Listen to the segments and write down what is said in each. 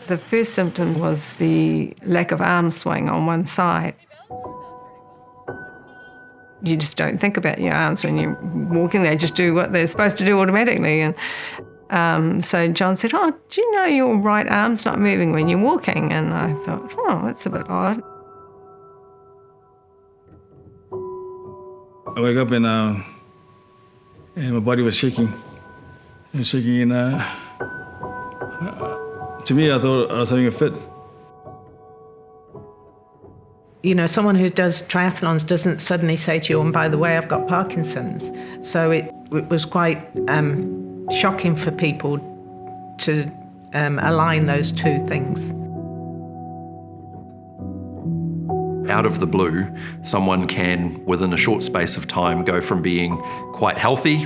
The first symptom was the lack of arm swing on one side. You just don't think about your arms when you're walking. They just do what they're supposed to do automatically. And so John said, "Oh, do you know your right arm's not moving when you're walking?" And I thought, "Oh, that's a bit odd." I woke up and my body was shaking. And to me, I thought I was having a fit. You know, someone who does triathlons doesn't suddenly say to you, "And by the way, I've got Parkinson's." So it was quite shocking for people to align those two things. Out of the blue, someone can, within a short space of time, go from being quite healthy,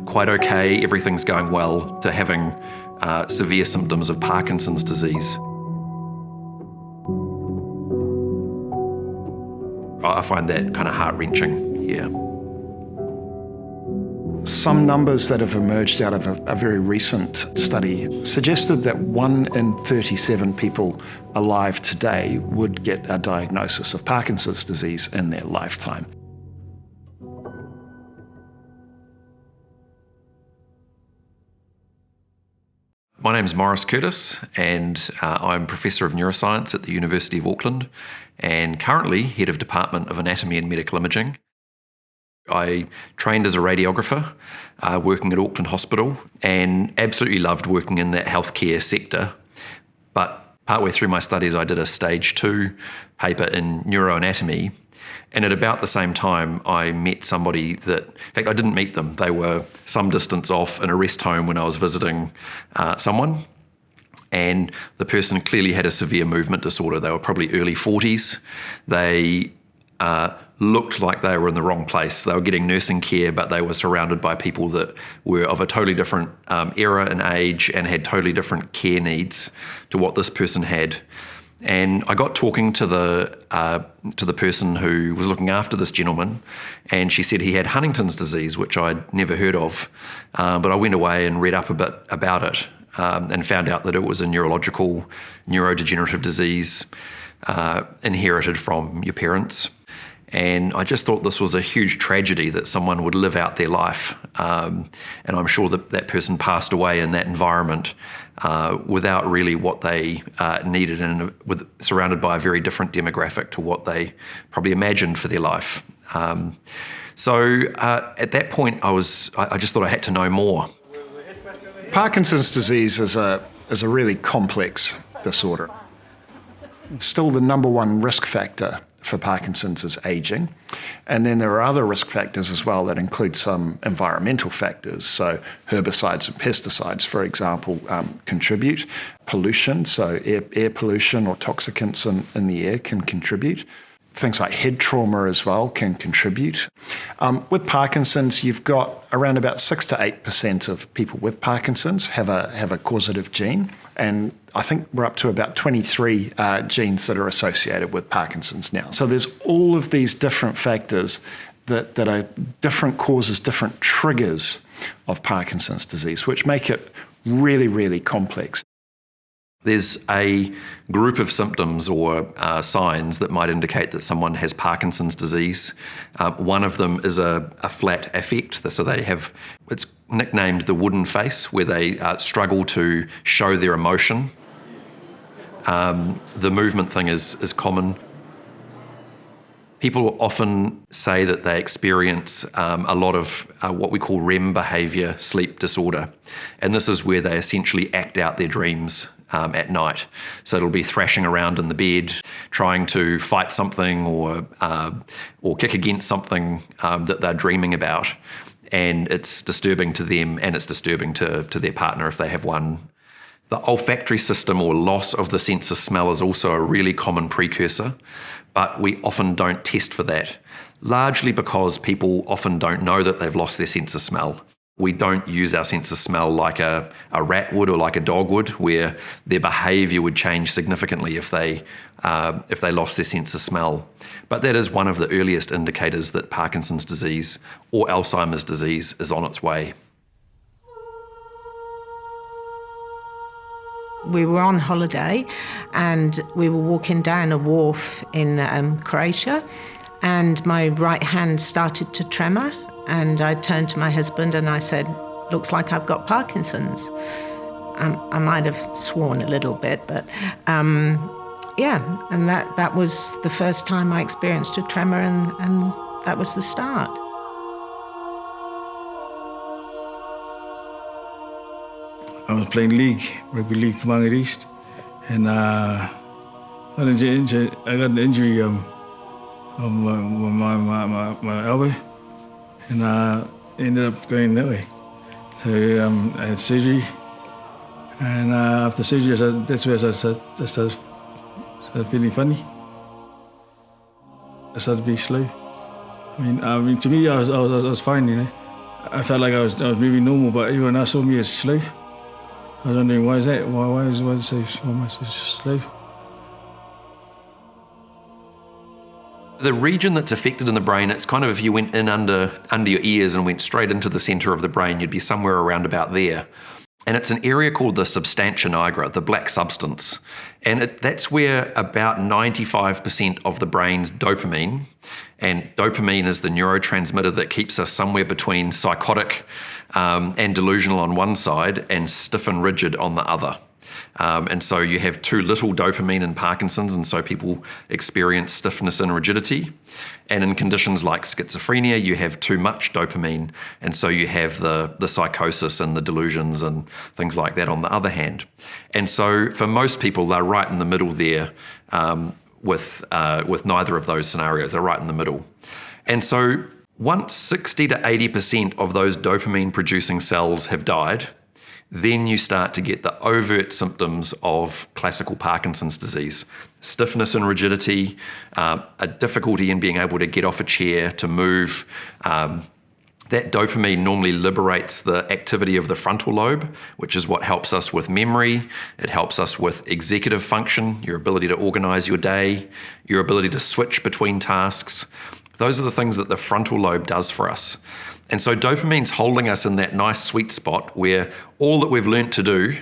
quite okay, everything's going well, to having severe symptoms of Parkinson's disease. I find that kind of heart-wrenching, yeah. Some numbers that have emerged out of a very recent study suggested that 1 in 37 people alive today would get a diagnosis of Parkinson's disease in their lifetime. My name's Maurice Curtis, and I'm Professor of Neuroscience at the University of Auckland and currently Head of Department of Anatomy and Medical Imaging. I trained as a radiographer working at Auckland Hospital and absolutely loved working in that healthcare sector. But partway through my studies, I did a stage 2 paper in neuroanatomy. And at about the same time, I met somebody that, in fact, I didn't meet them. They were some distance off in a rest home when I was visiting someone. And the person clearly had a severe movement disorder. They were probably early 40s. They looked like they were in the wrong place. They were getting nursing care, but they were surrounded by people that were of a totally different era and age and had totally different care needs to what this person had. And I got talking to the person who was looking after this gentleman, and she said he had Huntington's disease, which I'd never heard of. But I went away and read up a bit about it and found out that it was a neurological, neurodegenerative disease inherited from your parents. And I just thought this was a huge tragedy that someone would live out their life. And I'm sure that that person passed away in that environment without really what they needed, and surrounded by a very different demographic to what they probably imagined for their life. So at that point, I just thought I had to know more. Parkinson's disease is a really complex disorder. Still, the number one risk factor for Parkinson's is aging. And then there are other risk factors as well that include some environmental factors. So herbicides and pesticides, for example, contribute. Pollution, so air pollution or toxicants in the air can contribute. Things like head trauma as well can contribute. With Parkinson's, you've got around about 6 to 8% of people with Parkinson's have a causative gene, and I think we're up to about 23 genes that are associated with Parkinson's now. So there's all of these different factors that are different causes, different triggers of Parkinson's disease, which make it really, really complex. There's a group of symptoms or signs that might indicate that someone has Parkinson's disease. One of them is a flat affect. So they have, it's nicknamed the wooden face, where they struggle to show their emotion. The movement thing is common. People often say that they experience a lot of what we call REM behaviour, sleep disorder. And this is where they essentially act out their dreams at night. So it'll be thrashing around in the bed, trying to fight something or kick against something that they're dreaming about. And it's disturbing to them, and it's disturbing to their partner if they have one. The olfactory system or loss of the sense of smell is also a really common precursor, but we often don't test for that, largely because people often don't know that they've lost their sense of smell. We don't use our sense of smell like a rat would or like a dog would, where their behaviour would change significantly if they lost their sense of smell. But that is one of the earliest indicators that Parkinson's disease or Alzheimer's disease is on its way. We were on holiday and we were walking down a wharf in Croatia, and my right hand started to tremor, and I turned to my husband and I said, "Looks like I've got Parkinson's." I might have sworn a little bit, but and that was the first time I experienced a tremor, and that was the start. I was playing rugby league for Mangere East, and I got an injury on my elbow, and I ended up going that way. So I had surgery, and after surgery, that's where I started feeling funny. I started to be slow. I mean, to me, I was fine, you know. I felt like I was moving normal, but everyone else saw me as slow. I was wondering, why is that? Why am I so slow? The region that's affected in the brain, it's kind of if you went in under your ears and went straight into the centre of the brain, you'd be somewhere around about there. And it's an area called the substantia nigra, the black substance. And that's where about 95% of the brain's dopamine, and dopamine is the neurotransmitter that keeps us somewhere between psychotic and delusional on one side and stiff and rigid on the other. And so you have too little dopamine in Parkinson's, and so people experience stiffness and rigidity. And in conditions like schizophrenia, you have too much dopamine, and so you have the psychosis and the delusions and things like that on the other hand. And so for most people, they're right in the middle there with neither of those scenarios. They're right in the middle. And so once 60 to 80% of those dopamine-producing cells have died, then you start to get the overt symptoms of classical Parkinson's disease. Stiffness and rigidity, a difficulty in being able to get off a chair, to move. That dopamine normally liberates the activity of the frontal lobe, which is what helps us with memory. It helps us with executive function, your ability to organize your day, your ability to switch between tasks. Those are the things that the frontal lobe does for us. And so dopamine's holding us in that nice sweet spot where all that we've learnt to do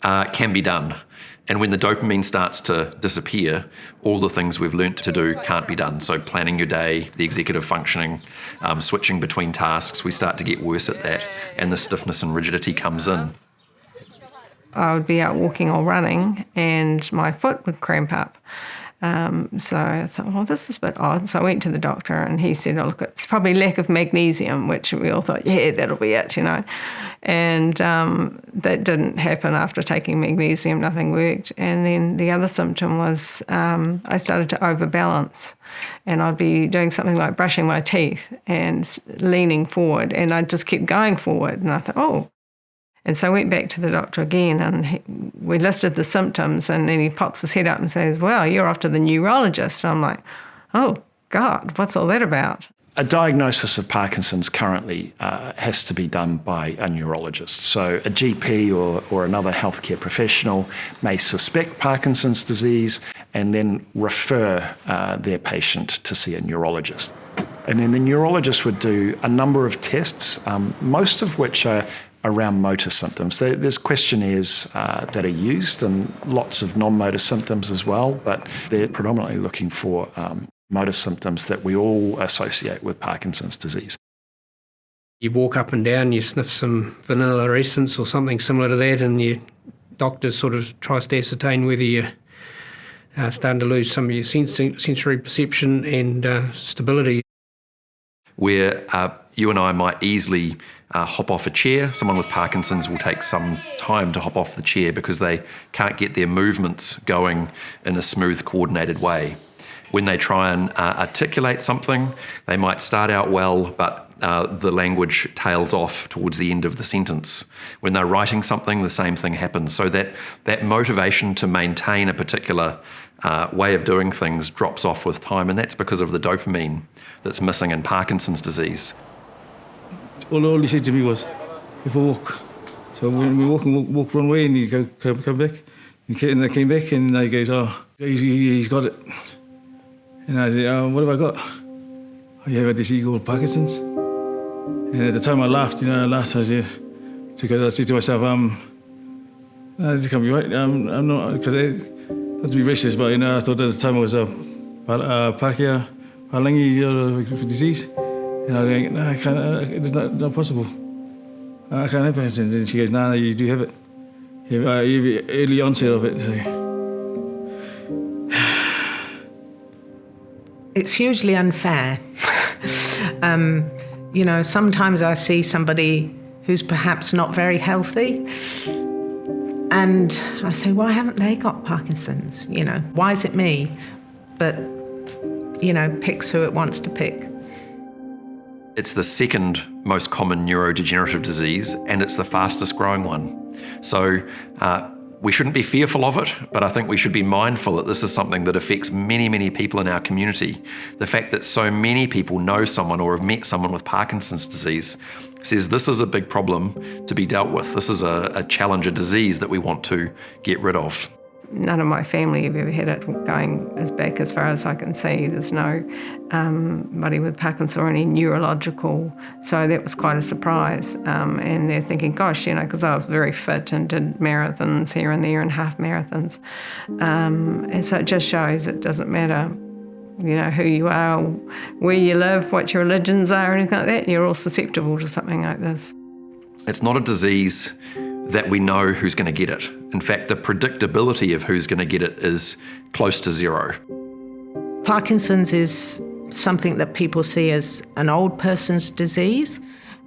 can be done. And when the dopamine starts to disappear, all the things we've learnt to do can't be done. So planning your day, the executive functioning, switching between tasks, we start to get worse at that, and the stiffness and rigidity comes in. I would be out walking or running and my foot would cramp up. So I thought, well, this is a bit odd. So I went to the doctor and he said, oh, look, it's probably lack of magnesium, which we all thought, yeah, that'll be it, you know. And that didn't happen after taking magnesium. Nothing worked. And then the other symptom was I started to overbalance, and I'd be doing something like brushing my teeth and leaning forward, and I just kept going forward. And I thought, oh. And so I went back to the doctor again, and we listed the symptoms, and then he pops his head up and says, well, you're off to the neurologist. And I'm like, oh, God, what's all that about? A diagnosis of Parkinson's currently has to be done by a neurologist. So a GP or another healthcare professional may suspect Parkinson's disease and then refer their patient to see a neurologist. And then the neurologist would do a number of tests, most of which are around motor symptoms. There's questionnaires that are used and lots of non-motor symptoms as well, but they're predominantly looking for motor symptoms that we all associate with Parkinson's disease. You walk up and down, you sniff some vanilla essence or something similar to that, and your doctor sort of tries to ascertain whether you're starting to lose some of your sensory perception and stability. Where you and I might easily hop off a chair. Someone with Parkinson's will take some time to hop off the chair because they can't get their movements going in a smooth, coordinated way. When they try and articulate something, they might start out well, but the language tails off towards the end of the sentence. When they're writing something, the same thing happens. So that motivation to maintain a particular way of doing things drops off with time, and that's because of the dopamine that's missing in Parkinson's disease. All he said to me was, if I walk. So when we walk one way and you come back. And I came back and he goes, oh, he's got it. And I said, what have I got? Oh, you have a disease called Parkinson's. And at the time I laughed, I said to myself, No, this can't be right. I'm not, because not to be racist, but I thought at the time it was a Parkinson disease. And I was like, no, I can't, it's not possible. I can't have Parkinson's. And she goes, no, you do have it. You have early onset of it. So. It's hugely unfair. Sometimes I see somebody who's perhaps not very healthy, and I say, why haven't they got Parkinson's? Why is it me? But, picks who it wants to pick. It's the second most common neurodegenerative disease, and it's the fastest growing one. So we shouldn't be fearful of it, but I think we should be mindful that this is something that affects many, many people in our community. The fact that so many people know someone or have met someone with Parkinson's disease says this is a big problem to be dealt with. This is a challenge, a disease that we want to get rid of. None of my family have ever had it going back as far as I can see. There's nobody with Parkinson's or any neurological, so that was quite a surprise. And they're thinking, gosh, because I was very fit and did marathons here and there and half marathons. And so it just shows it doesn't matter, who you are, where you live, what your religions are, or anything like that. You're all susceptible to something like this. It's not a disease that we know who's going to get it. In fact, the predictability of who's going to get it is close to zero. Parkinson's is something that people see as an old person's disease.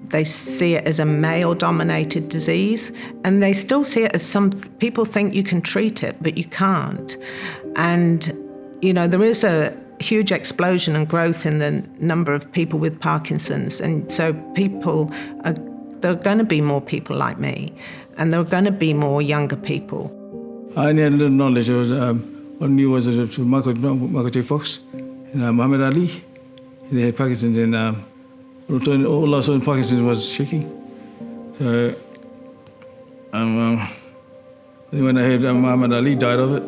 They see it as a male-dominated disease, and they still see it as people think you can treat it, but you can't. And, there is a huge explosion and growth in the number of people with Parkinson's, and so there are going to be more people like me, and there are going to be more younger people. I had a little knowledge. What I knew was Michael J. Fox and Muhammad Ali. They had Parkinson's, and all I saw in Parkinson's was shaking. So when I heard Muhammad Ali died of it,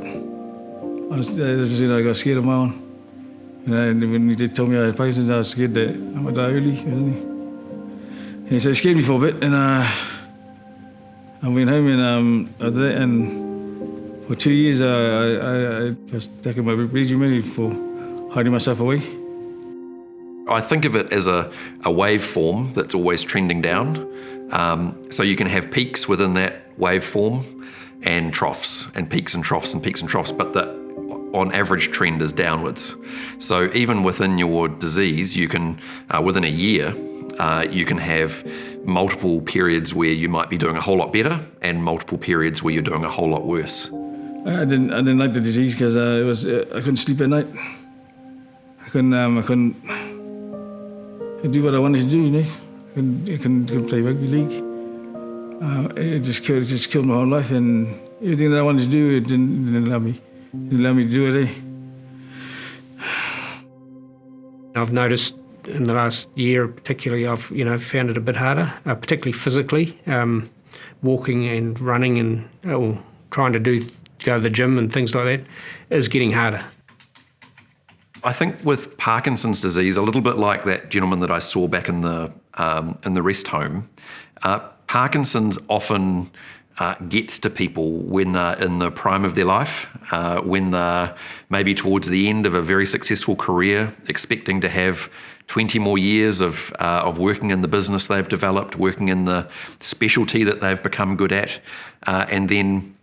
I got scared of my own. And when they told me I had Parkinson's, I was scared that I might die early. And so it scared me for a bit, and I went home, and after that, and for 2 years I got stuck in my bedroom for hiding myself away. I think of it as a waveform that's always trending down. So you can have peaks within that waveform and troughs, and peaks and troughs and peaks and troughs, but the on average trend is downwards. So even within your disease, you can, within a year, you can have multiple periods where you might be doing a whole lot better and multiple periods where you're doing a whole lot worse. I didn't like the disease because I couldn't sleep at night. I couldn't do what I wanted to do. I couldn't play rugby league. It just killed my whole life, and everything that I wanted to do, it didn't allow me. It didn't allow me to do it. I've noticed in the last year, particularly, I've found it a bit harder, particularly physically, walking and running and trying to go to the gym and things like that is getting harder. I think with Parkinson's disease, a little bit like that gentleman that I saw back in the rest home, Parkinson's often gets to people when they're in the prime of their life, when they're maybe towards the end of a very successful career, expecting to have 20 more years of working in the business they've developed, working in the specialty that they've become good at, and then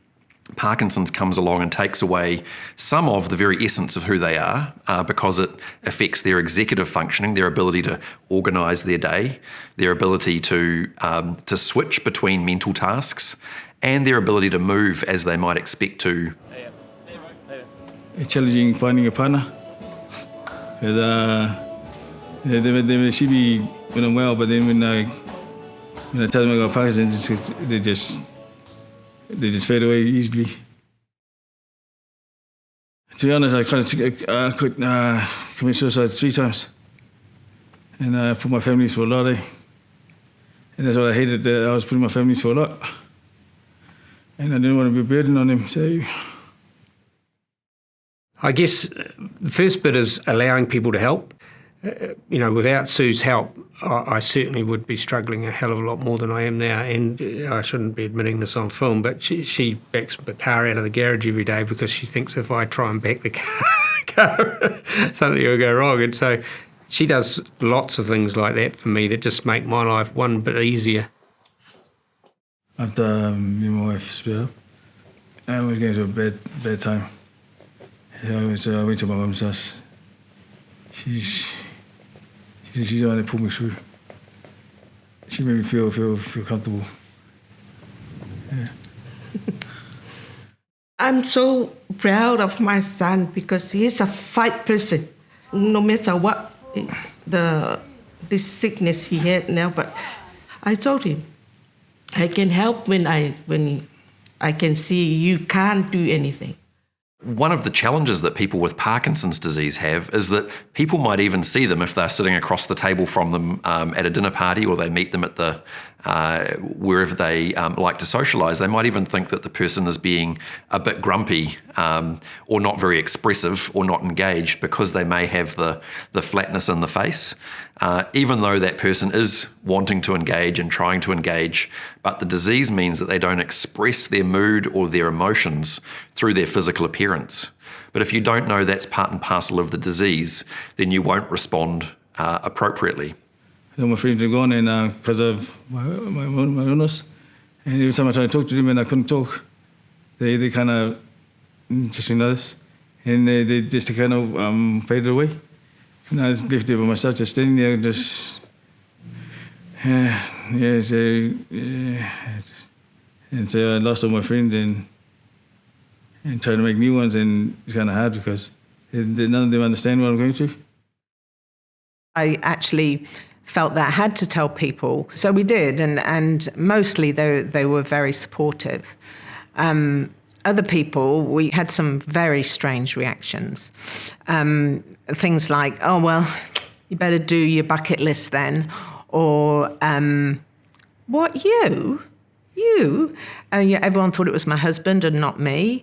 Parkinson's comes along and takes away some of the very essence of who they are, because it affects their executive functioning, their ability to organise their day, their ability to switch between mental tasks, and their ability to move as they might expect to. It's challenging finding a partner, because they see me when I'm well, but then when I tell them I got Parkinson's, they just fade away easily. To be honest, I could commit suicide 3 times, and I put my family through a lot. And that's what I hated, that I was putting my family through a lot, and I didn't want to be a burden on them. So I guess the first bit is allowing people to help. without Sue's help, I certainly would be struggling a hell of a lot more than I am now. And I shouldn't be admitting this on film, but she backs the car out of the garage every day because she thinks if I try and back the car, something will go wrong. And so she does lots of things like that for me that just make my life one bit easier. After me and my wife split up, I was getting to a bad time. I went to my mum's house. She's the one that pulled me through. She made me feel comfortable. Yeah. I'm so proud of my son because he's a fight person. No matter what this sickness he had now, but I told him, I can help when I can see you can't do anything. One of the challenges that people with Parkinson's disease have is that people might even see them if they're sitting across the table from them at a dinner party, or they meet them at the wherever they like to socialise. They might even think that the person is being a bit grumpy or not very expressive or not engaged because they may have the flatness in the face, even though that person is wanting to engage and trying to engage, but the disease means that they don't express their mood or their emotions through their physical appearance. But if you don't know that's part and parcel of the disease, then you won't respond appropriately. My friends were gone, and because of my illness, and every time I tried to talk to them and I couldn't talk, they kind of just noticed, and they just kind of faded away. And I was left there by myself, just standing there, just and so I lost all my friends and trying to make new ones, and it's kind of hard because none of them understand what I'm going through. I actually felt that I had to tell people. So we did, and mostly they were very supportive. Other people, we had some very strange reactions. Things like, oh, well, you better do your bucket list then. Or, what, you? You? Everyone thought it was my husband and not me.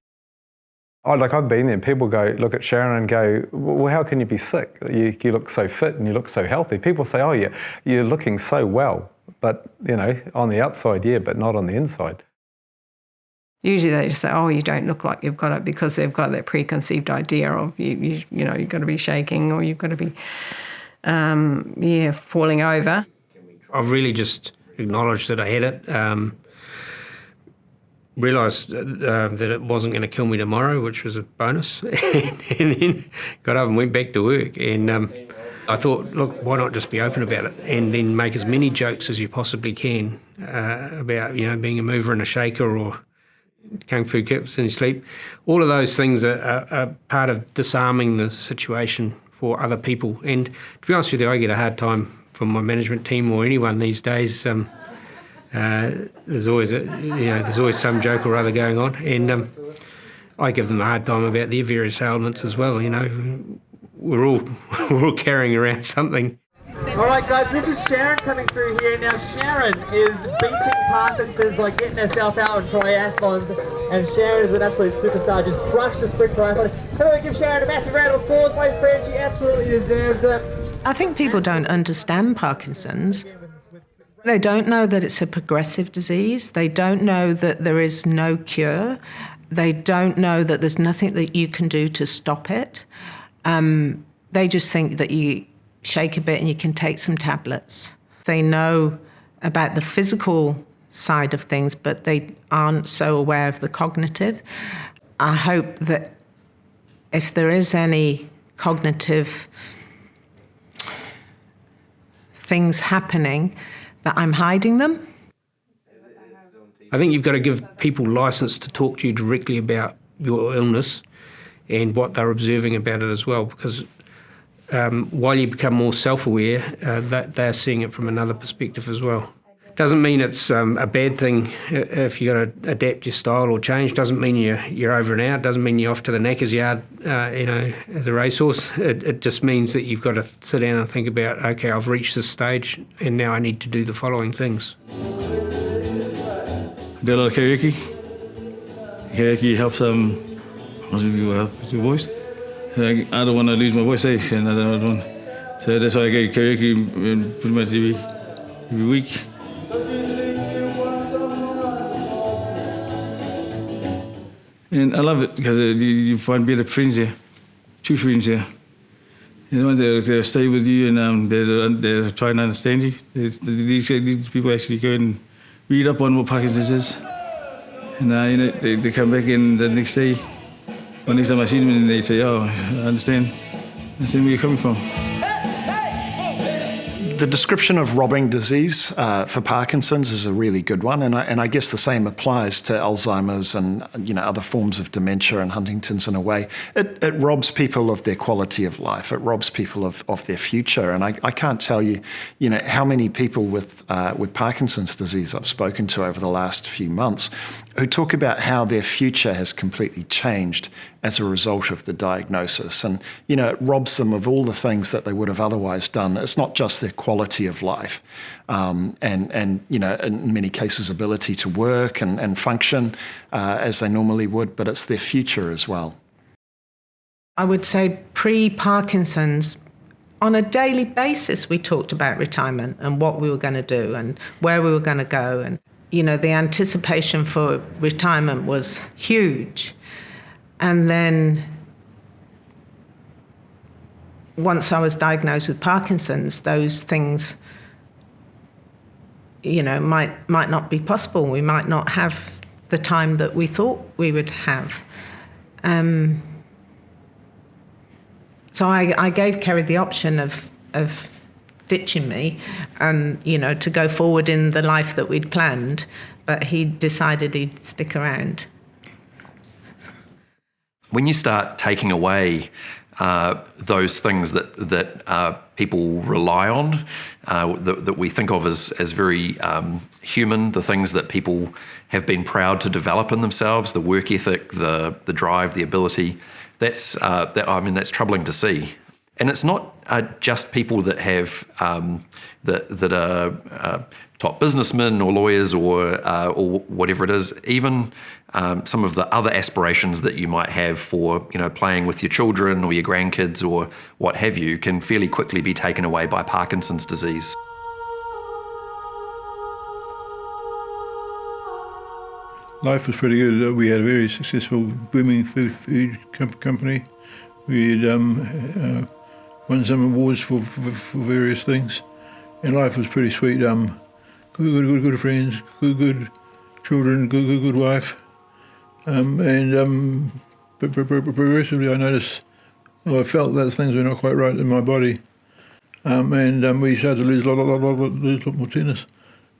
I've been there. People look at Sharon and go, well, how can you be sick? You look so fit and you look so healthy. People say, oh, you're looking so well. But, on the outside, yeah, but not on the inside. Usually they just say, oh, you don't look like you've got it, because they've got that preconceived idea of, you've got to be shaking, or you've got to be, falling over. I've really just acknowledged that I had it. Realised that it wasn't going to kill me tomorrow, which was a bonus, and then got up and went back to work. And I thought, look, why not just be open about it, and then make as many jokes as you possibly can about being a mover and a shaker, or kung fu kicks in your sleep. All of those things are part of disarming the situation for other people. And to be honest with you, I get a hard time from my management team or anyone these days. There's always some joke or other going on, and I give them a hard time about their various ailments as well. We're all carrying around something. All right, guys, this is Sharon coming through here. Now, Sharon is beating Parkinson's by getting herself out on triathlons, and Sharon is an absolute superstar, just crushed the sprint triathlon. Can we give Sharon a massive round of applause, my friend? She absolutely deserves it. I think people don't understand Parkinson's. They don't know that it's a progressive disease. They don't know that there is no cure. They don't know that there's nothing that you can do to stop it. They just think that you shake a bit and you can take some tablets. They know about the physical side of things, but they aren't so aware of the cognitive. I hope that if there is any cognitive things happening, that I'm hiding them. I think you've got to give people license to talk to you directly about your illness and what they're observing about it as well, because while you become more self-aware, that they're seeing it from another perspective as well. Doesn't mean it's a bad thing if you've got to adapt your style or change. Doesn't mean you're over and out. Doesn't mean you're off to the knackers yard, as a racehorse. It just means that you've got to sit down and think about, okay, I've reached this stage and now I need to do the following things. I do a lot of karaoke. Karaoke helps most of you have your voice. I don't want to lose my voice, and I don't want So that's why I go karaoke pretty much every week. And I love it because you find better friends there, true friends there. You know, they stay with you and they try and understand you. These people actually go and read up on what Parkinson's is. And you know, they come back in the next day, or next time I see them, and they say, "Oh, I understand where you're coming from." The description of robbing disease for Parkinson's is a really good one, and I guess the same applies to Alzheimer's and other forms of dementia and Huntington's in a way. It robs people of their quality of life. It robs people of their future, and I can't tell you, how many people with Parkinson's disease I've spoken to over the last few months who talk about how their future has completely changed as a result of the diagnosis. And, it robs them of all the things that they would have otherwise done. It's not just their quality of life and in many cases, ability to work and function as they normally would, but it's their future as well. I would say pre-Parkinson's, on a daily basis, we talked about retirement and what we were going to do and where we were going to go. And, the anticipation for retirement was huge. And then once I was diagnosed with Parkinson's, those things, might not be possible. We might not have the time that we thought we would have. So I gave Kerry the option of ditching me, to go forward in the life that we'd planned, but he decided he'd stick around. When you start taking away those things that people rely on, that we think of as very human, the things that people have been proud to develop in themselves, the work ethic, the drive, the ability, that's troubling to see. And it's not just people that have that are top businessmen or lawyers or whatever it is. Even some of the other aspirations that you might have for playing with your children or your grandkids or what have you can fairly quickly be taken away by Parkinson's disease. Life was pretty good. We had a very successful, booming food company. We had won some awards for various things, and life was pretty sweet. Good friends, good children, good wife, and progressively I noticed, I felt that things were not quite right in my body, and we started to lose a lot more tennis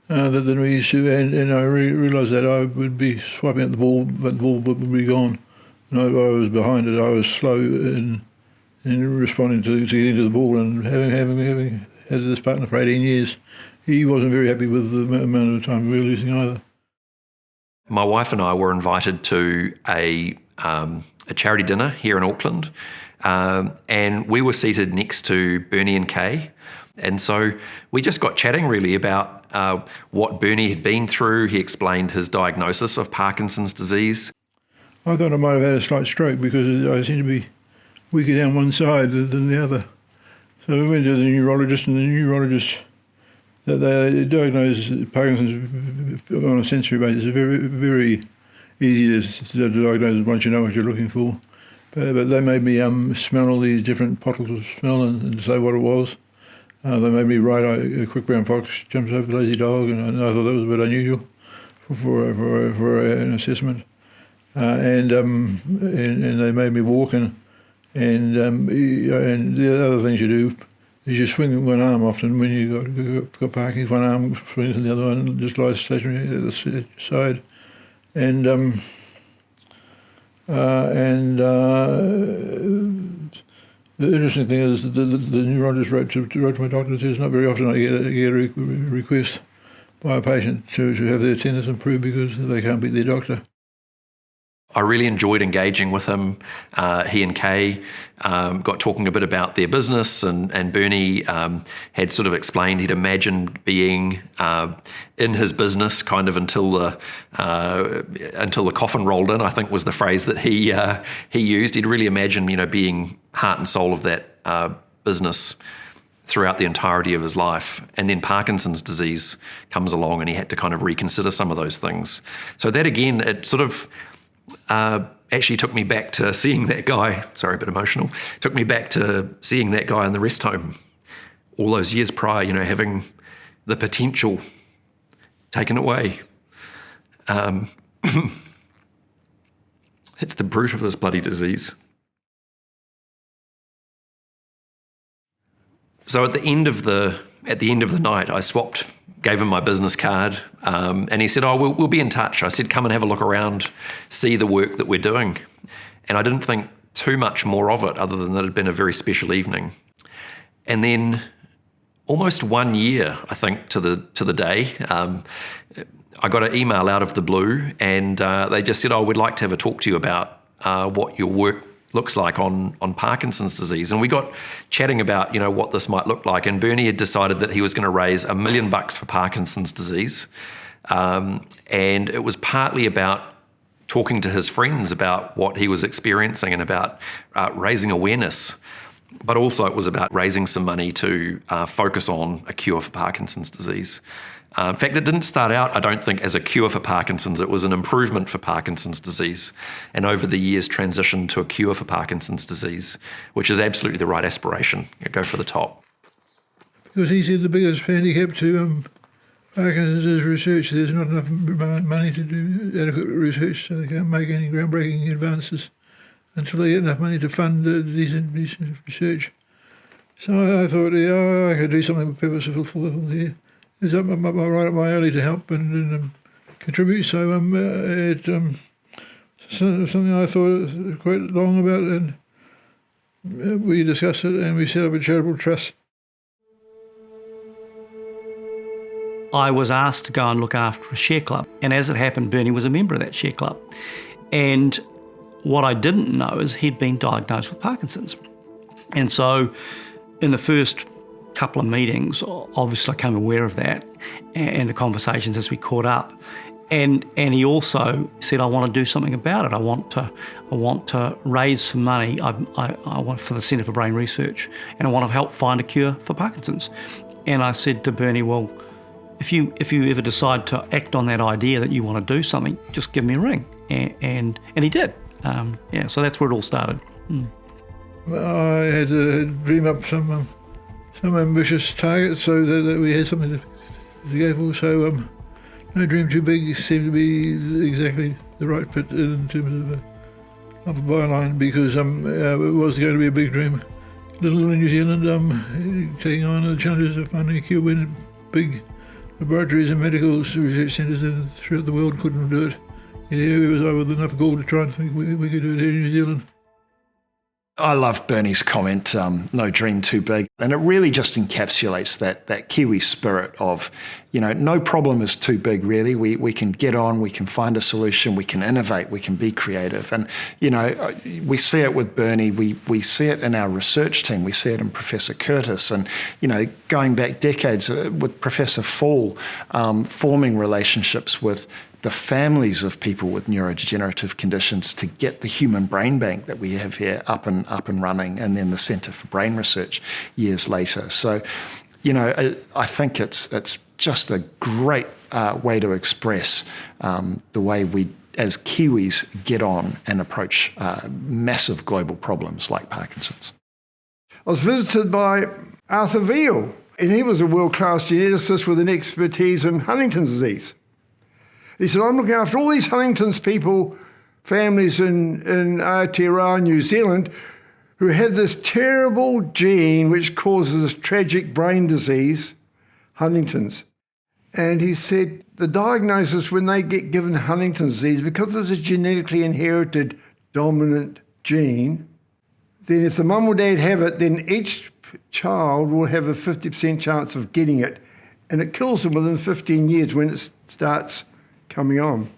than we used to, and I realised that I would be swiping at the ball, but the ball would be gone, and I was behind it. I was slow in responding to getting to the ball, and having had this partner for 18 years, he wasn't very happy with the amount of time we were losing either. My wife and I were invited to a charity dinner here in Auckland, and we were seated next to Bernie and Kay. And so we just got chatting really about what Bernie had been through. He explained his diagnosis of Parkinson's disease. I thought I might have had a slight stroke because I seemed to be weaker down one side than the other. So we went to the neurologist, and the neurologist, that they diagnosed Parkinson's on a sensory basis. It's very, very easy to diagnose once you know what you're looking for. But they made me smell all these different bottles of smell and say what it was. They made me write a quick brown fox jumps over the lazy dog, and I thought that was a bit unusual for an assessment. And they made me walk, and the other things you do is you swing one arm often when you got Parkinson's. One arm swings and the other one just lies stationary at the side. And the interesting thing is that the neurologist wrote to my doctor and says it's not very often I get a request by a patient to have their attendance improved because they can't beat their doctor. I really enjoyed engaging with him. He and Kay got talking a bit about their business, and Bernie had sort of explained he'd imagined being in his business kind of until the coffin rolled in, I think was the phrase that he used. He'd really imagined, being heart and soul of that business. throughout the entirety of his life. And then Parkinson's disease comes along and he had to kind of reconsider some of those things. So that again, it sort of actually took me back to seeing that guy, sorry, a bit emotional, took me back to seeing that guy in the rest home all those years prior, having the potential taken away. It's the brute of this bloody disease. So at the end of the night, I gave him my business card, and he said, we'll be in touch. I said, come and have a look around, see the work that we're doing. And I didn't think too much more of it other than that it had been a very special evening. And then almost 1 year, I think, to the day, I got an email out of the blue, and they just said, we'd like to have a talk to you about what your work looks like on Parkinson's disease. And we got chatting about, what this might look like. And Bernie had decided that he was going to raise $1 million for Parkinson's disease. And it was partly about talking to his friends about what he was experiencing and about raising awareness. But also it was about raising some money to focus on a cure for Parkinson's disease. In fact, it didn't start out, I don't think, as a cure for Parkinson's. It was an improvement for Parkinson's disease, and over the years transitioned to a cure for Parkinson's disease, which is absolutely the right aspiration. Go for the top. Because he said the biggest handicap to Parkinson's is research. There's not enough money to do adequate research, so they can't make any groundbreaking advances until they get enough money to fund decent research. So I thought, I could do something purposeful here. It's up right up my alley to help and contribute. So it's something I thought quite long about, and we discussed it and we set up a charitable trust. I was asked to go and look after a share club, and as it happened, Bernie was a member of that share club. And what I didn't know is he'd been diagnosed with Parkinson's. And so in the first couple of meetings, obviously I became aware of that and the conversations as we caught up. And he also said, I want to do something about it. I want to raise some money. I want for the Centre for Brain Research, and I want to help find a cure for Parkinson's. And I said to Bernie, well, if you ever decide to act on that idea that you want to do something, just give me a ring. And he did. So that's where it all started. I had to dream up some ambitious targets so that we had something to go for. So no dream too big seemed to be exactly the right fit in terms of a byline, because it was going to be a big dream. Little in New Zealand, taking on the challenges of finding a cure when big laboratories and medical research centres throughout the world couldn't do it. It was with enough gold to try and think we could do it here in New Zealand. I love Bernie's comment, no dream too big. And it really just encapsulates that Kiwi spirit of, no problem is too big, really. We can get on, we can find a solution, we can innovate, we can be creative. And, we see it with Bernie, we see it in our research team, we see it in Professor Curtis, and, going back decades with Professor Fall, forming relationships with the families of people with neurodegenerative conditions to get the human brain bank that we have here up and running, and then the Centre for Brain Research years later. So, I think it's just a great way to express the way we, as Kiwis, get on and approach massive global problems like Parkinson's. I was visited by Arthur Veal, and he was a world-class geneticist with an expertise in Huntington's disease. He said, I'm looking after all these Huntington's people, families in Aotearoa, New Zealand, who have this terrible gene which causes this tragic brain disease, Huntington's. And he said the diagnosis when they get given Huntington's disease, because it's a genetically inherited dominant gene, then if the mum or dad have it, then each child will have a 50% chance of getting it. And it kills them within 15 years when it starts coming on.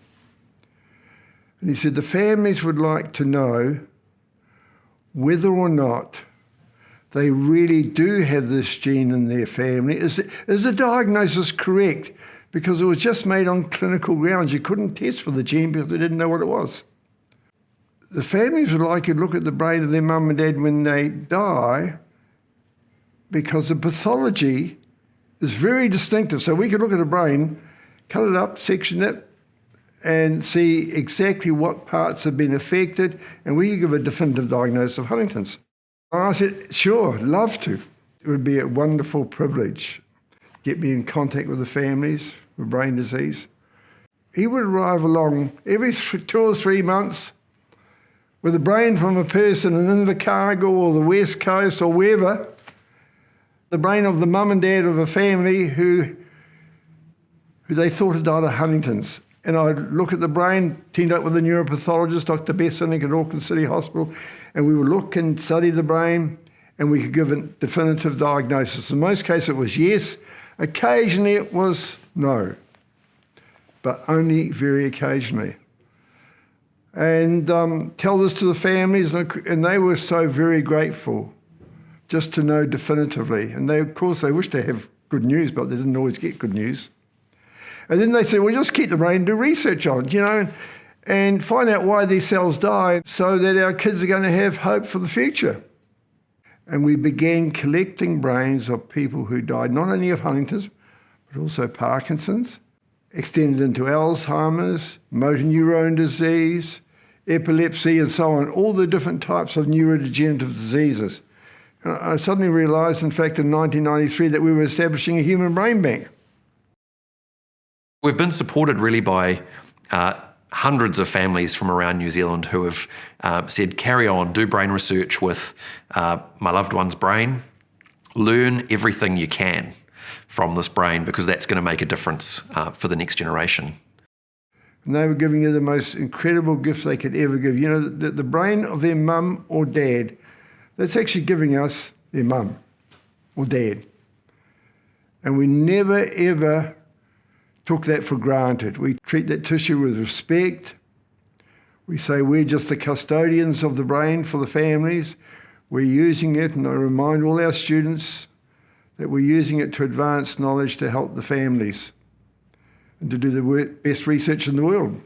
And he said the families would like to know whether or not they really do have this gene in their family. Is the diagnosis correct? Because it was just made on clinical grounds. You couldn't test for the gene because they didn't know what it was. The families would like you to look at the brain of their mum and dad when they die, because the pathology is very distinctive. So we could look at a brain, cut it up, section it, and see exactly what parts have been affected, and we could give a definitive diagnosis of Huntington's. I said, sure, love to. It would be a wonderful privilege. Get me in contact with the families with brain disease. He would arrive along every 2 or 3 months with a brain from a person in Invercargill or the West Coast or wherever, the brain of the mum and dad of a family who they thought had died of Huntington's. And I'd look at the brain, teamed up with a neuropathologist, Dr. Bessinick at Auckland City Hospital, and we would look and study the brain, and we could give a definitive diagnosis. In most cases it was yes, occasionally it was no, but only very occasionally. And tell this to the families, and they were so very grateful just to know definitively. And they, of course, they wished to have good news, but they didn't always get good news. And then they said, well, just keep the brain, do research on it, and find out why these cells die so that our kids are going to have hope for the future. And we began collecting brains of people who died not only of Huntington's, but also Parkinson's, extended into Alzheimer's, motor neurone disease, epilepsy, and so on, all the different types of neurodegenerative diseases. And I suddenly realised, in fact, in 1993, that we were establishing a human brain bank. We've been supported really by hundreds of families from around New Zealand who have said, carry on, do brain research with my loved one's brain, learn everything you can from this brain because that's going to make a difference for the next generation. And they were giving you the most incredible gift they could ever give. You know, the brain of their mum or dad, that's actually giving us their mum or dad. And we never, ever took that for granted. We treat that tissue with respect. We say we're just the custodians of the brain for the families. We're using it, and I remind all our students that we're using it to advance knowledge to help the families and to do the best research in the world.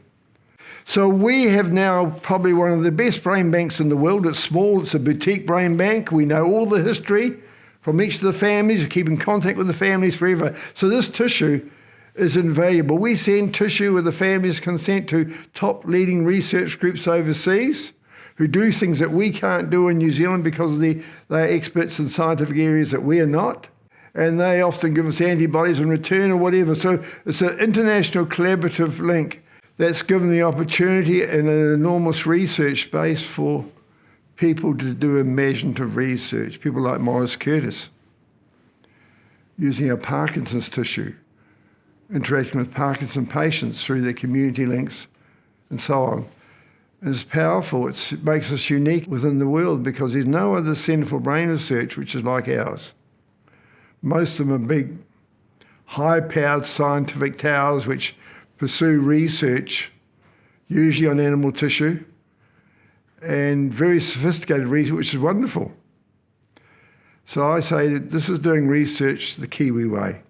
So we have now probably one of the best brain banks in the world. It's small, it's a boutique brain bank. We know all the history from each of the families. We keep in contact with the families forever. So this tissue is invaluable. We send tissue with the family's consent to top leading research groups overseas who do things that we can't do in New Zealand because they're experts in scientific areas that we are not. And they often give us antibodies in return or whatever. So it's an international collaborative link that's given the opportunity and an enormous research space for people to do imaginative research. People like Maurice Curtis, using our Parkinson's tissue, interacting with Parkinson patients through their community links and so on. And it's powerful. It makes us unique within the world because there's no other centre for brain research which is like ours. Most of them are big, high-powered scientific towers which pursue research, usually on animal tissue, and very sophisticated research, which is wonderful. So I say that this is doing research the Kiwi way.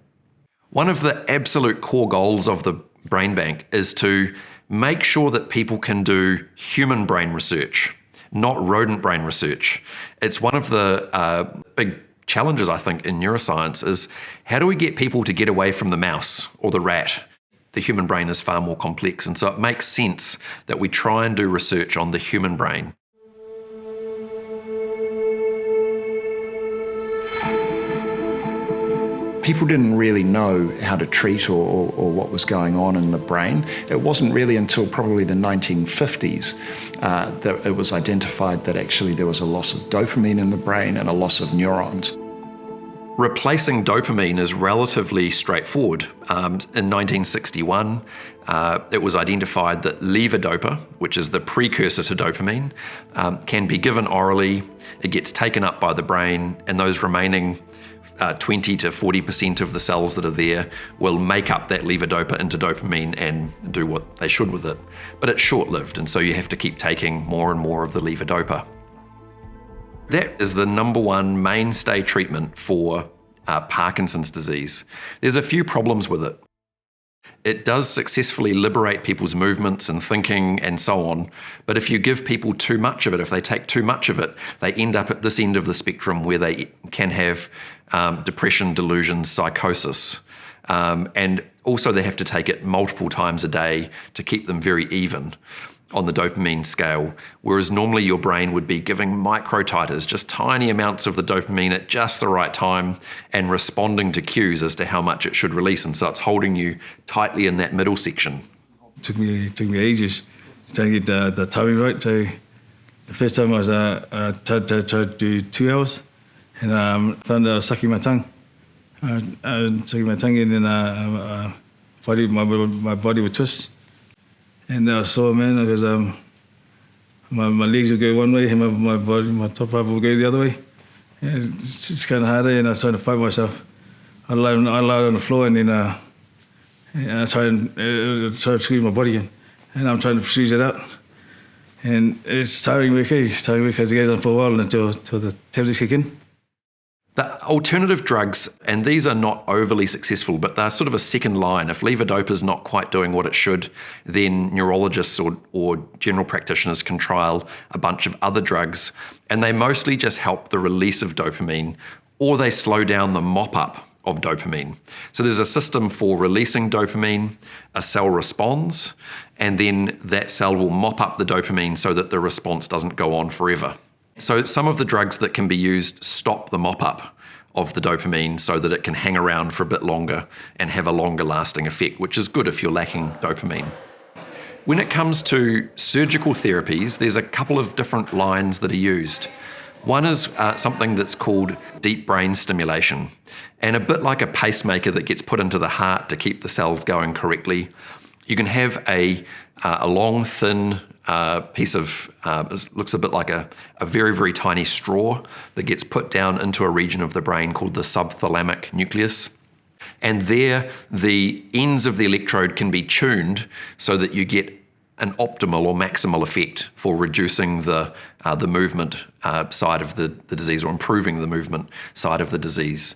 One of the absolute core goals of the Brain Bank is to make sure that people can do human brain research, not rodent brain research. It's one of the big challenges, I think, in neuroscience is how do we get people to get away from the mouse or the rat? The human brain is far more complex, and so it makes sense that we try and do research on the human brain. People didn't really know how to treat or what was going on in the brain. It wasn't really until probably the 1950s that it was identified that actually there was a loss of dopamine in the brain and a loss of neurons. Replacing dopamine is relatively straightforward. In 1961, it was identified that levodopa, which is the precursor to dopamine, can be given orally. It gets taken up by the brain, and those remaining 20 to 40% of the cells that are there will make up that levodopa into dopamine and do what they should with it. But it's short-lived, and so you have to keep taking more and more of the levodopa. That is the number one mainstay treatment for Parkinson's disease. There's a few problems with it. It does successfully liberate people's movements and thinking and so on. But if you give people too much of it, if they take too much of it, they end up at this end of the spectrum where they can have depression, delusions, psychosis. And also they have to take it multiple times a day to keep them very even on the dopamine scale, whereas normally your brain would be giving micro titers, just tiny amounts of the dopamine at just the right time and responding to cues as to how much it should release. And so it's holding you tightly in that middle section. It took me ages to get the timing right. The first time I was tried to do 2 hours and found I was sucking my tongue. Sucking my tongue in and my body would twist. And I was sore, man, because my legs would go one way and my top half would go the other way. Yeah, it's just kind of harder, and I was trying to fight myself. I lie on the floor and then I try to squeeze my body in, and I'm trying to squeeze it out. And it's tiring me, okay? It's tiring me because it goes on for a while until the tablets kick in. The alternative drugs, and these are not overly successful, but they're sort of a second line. If levodopa is not quite doing what it should, then neurologists or general practitioners can trial a bunch of other drugs, and they mostly just help the release of dopamine, or they slow down the mop-up of dopamine. So there's a system for releasing dopamine, a cell responds, and then that cell will mop up the dopamine so that the response doesn't go on forever. So some of the drugs that can be used stop the mop-up of the dopamine so that it can hang around for a bit longer and have a longer lasting effect, which is good if you're lacking dopamine. When it comes to surgical therapies, there's a couple of different lines that are used. One is something that's called deep brain stimulation, and a bit like a pacemaker that gets put into the heart to keep the cells going correctly. You can have a long, thin piece of, looks a bit like a very, very tiny straw that gets put down into a region of the brain called the subthalamic nucleus. And there, the ends of the electrode can be tuned so that you get an optimal or maximal effect for reducing the movement side of the disease or improving the movement side of the disease.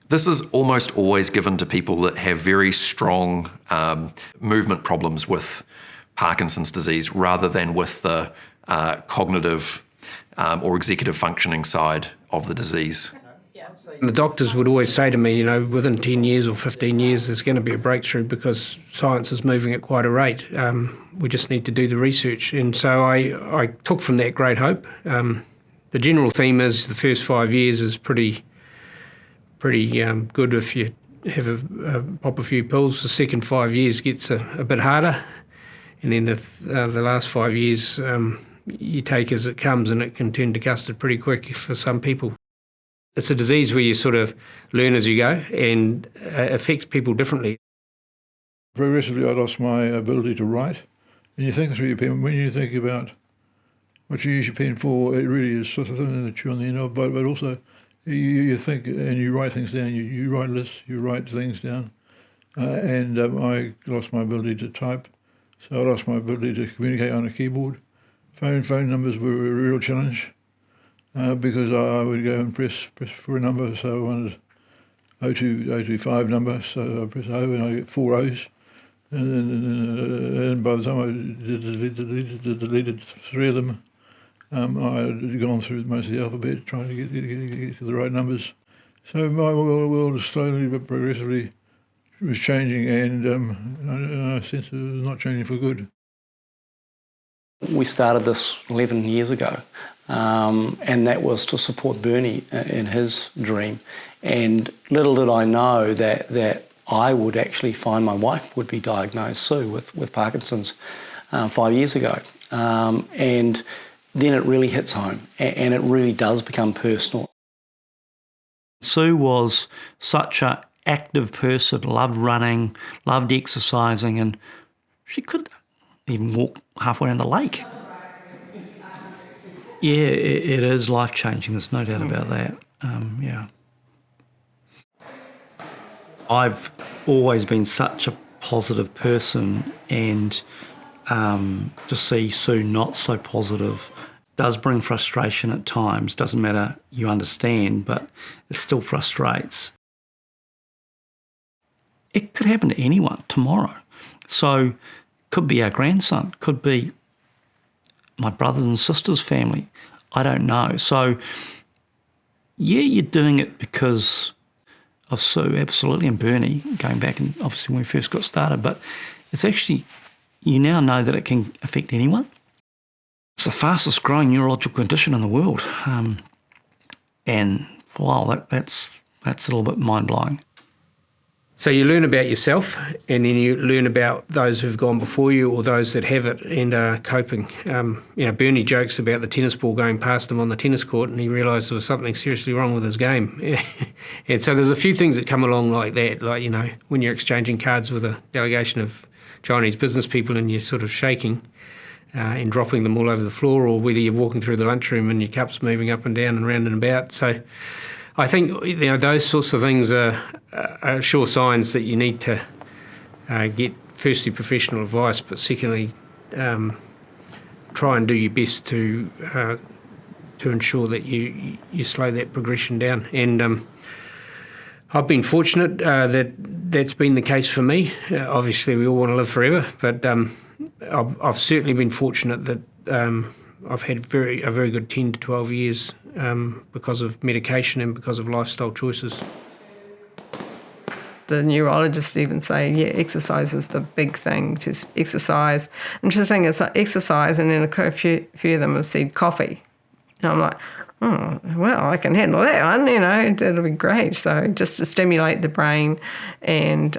This is almost always given to people that have very strong movement problems with Parkinson's disease rather than with the cognitive or executive functioning side of the disease. The doctors would always say to me, within 10 years or 15 years there's going to be a breakthrough because science is moving at quite a rate. We just need to do the research. And so I took from that great hope. The general theme is the first 5 years is pretty good if you have pop a few pills. The second 5 years gets a bit harder. And then the last 5 years you take as it comes, and it can turn to custard pretty quick for some people. It's a disease where you sort of learn as you go and affects people differently. Progressively I lost my ability to write. And you think through your pen, when you think about what you use your pen for, it really is sort of something that you're on the end of, but also you think and you write things down, you write lists, you write things down. And I lost my ability to type. So I lost my ability to communicate on a keyboard. Phone numbers were a real challenge because I would go and press for a number. So I wanted 025 number, so I press O and I get 4 O's. And by the time I deleted 3 of them, I had gone through most of the alphabet trying to get to the right numbers. So my world slowly but progressively was changing, and I sense it was not changing for good. We started this 11 years ago, and that was to support Bernie in his dream. And little did I know that I would actually find my wife would be diagnosed, Sue, with Parkinson's 5 years ago. And then it really hits home, and it really does become personal. Sue was such an active person, loved running, loved exercising, and she could even walk halfway down the lake. Yeah, it is life-changing, there's no doubt about that. Yeah. I've always been such a positive person, and to see Sue not so positive does bring frustration at times. Doesn't matter, you understand, but it still frustrates. it could happen to anyone tomorrow. So could be our grandson, could be my brothers and sisters' family. I don't know. So, yeah, you're doing it because of Sue, absolutely, and Bernie, going back and obviously when we first got started, but it's actually, you now know that it can affect anyone. It's the fastest growing neurological condition in the world. And wow, that's a little bit mind-blowing. So you learn about yourself, and then you learn about those who've gone before you or those that have it and are coping. Bernie jokes about the tennis ball going past him on the tennis court, and he realised there was something seriously wrong with his game. And so there's a few things that come along like that, like, when you're exchanging cards with a delegation of Chinese business people and you're sort of shaking and dropping them all over the floor, or whether you're walking through the lunchroom and your cup's moving up and down and round and about. So I think those sorts of things are sure signs that you need to get, firstly, professional advice, but secondly, try and do your best to ensure that you slow that progression down. And I've been fortunate that that's been the case for me. Obviously, we all want to live forever, but I've certainly been fortunate that I've had a very good 10 to 12 years because of medication and because of lifestyle choices. The neurologists even say, exercise is the big thing, just exercise. Interesting, it's like exercise, and then a few of them have said coffee. And I'm like, oh, well, I can handle that one, it'll be great. So just to stimulate the brain, and